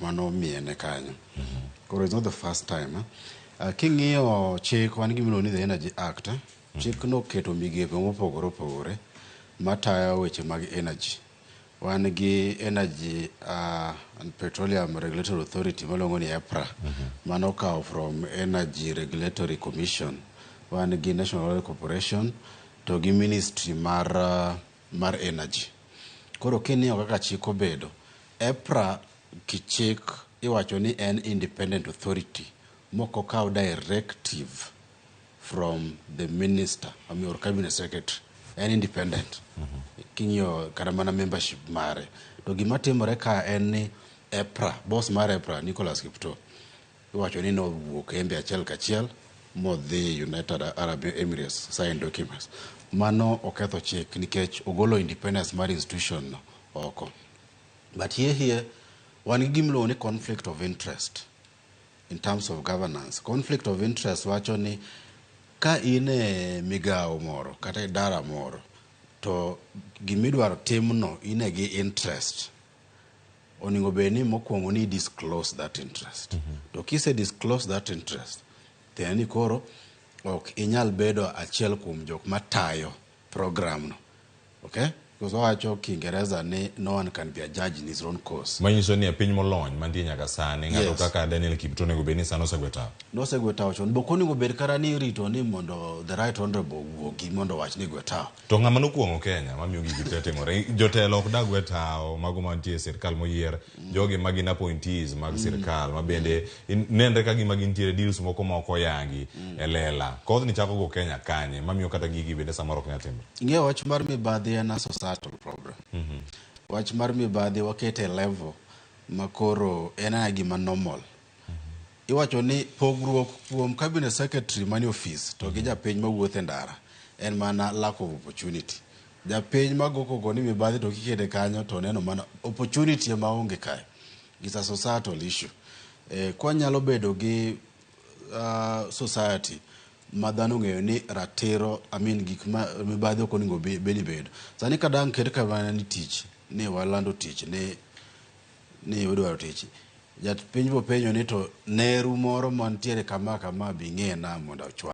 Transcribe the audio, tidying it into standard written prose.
mano miene kanyo. Koro it's not the first time. King'iyo chik wan gimiluongo ni the Energy Act, chik no keto migepe mopogore opogore matayo weche mag energy. Wan gi Energy and Petroleum Regulatory Authority maluongo ni EPRA, mano kawo from Energy Regulatory Commission. Wan gi National Oil Corporation to gi Ministry mar Energy. Koro king'iyo kaka chik obedo, EPRA kichik iwacho ni en independent authority moko kawo directive from the minister or cabinet secretary. En independent. King'iyo kata mana membership mare. To gima timore ka en ni EPRA, boss mar EPRA, Nicholas Kipto, iwacho ni nowuok embe achiel kachiel modhi United Arab Emirates sign documents. Mano oketho chik nikech ogolo independence mar institution no oko. But here wan gi gimiluongo ni conflict of interest in terms of governance. Conflict of interest wacho ni ka in e migawo moro kata e dara moro to gimidwaro timno in gi interest, onego bed ni mokwongo ni disclose that interest. To kise disclose that interest, then ni koro ok inyal bedo achiel kuom jok matayo program no. Okay? Because wacho Kiingereza ni no one can be a judge in his own cause. Manyiso ni piny molony mantie nyaka sani ng'ato kaka Daniel Kipto onego bed ni sano osegwetawo. Nosegwetawo chon. Boko onego bed kara ni rito ni mondo the right honorable wuogi mondo wach ni gwetawo. To ng'ama nokuongo Kenya mamiyo gigi te timore. Jotelo ok da gwetawo mago mantie sirkal moyier, jogi magin appointees mag sirkal mabende nenre ka gima gintiere deals moko ma ok oyangi e lela. Kodh ni chako go Kenya kanye mamiyo kata gigi bende samoro ok nyal timore. Ing'eyo wach mar mibadhi en societal problem. Wach mar mibadhi wakete level makoro en gima normal. Iwacho ni pogruok kuom cabinet secretary mani office to gi japiny mawuotho e ndara en mana lack of opportunity. Japiny magoko ni mibadhi to kikede kanyo to neno mana opportunity ma onge kae. It's a societal issue. Kwa nyalo bedo gi society madhano ng'eyo ni ratiro, gik ma mibadhi ok onego bedi bedo. Sani ka dang' ket kama ni tich, ni walando tich, ni udwaro tich. Jatpiny bo penjo ni to neru moro mantiere kama bing'e na mondo ochwa.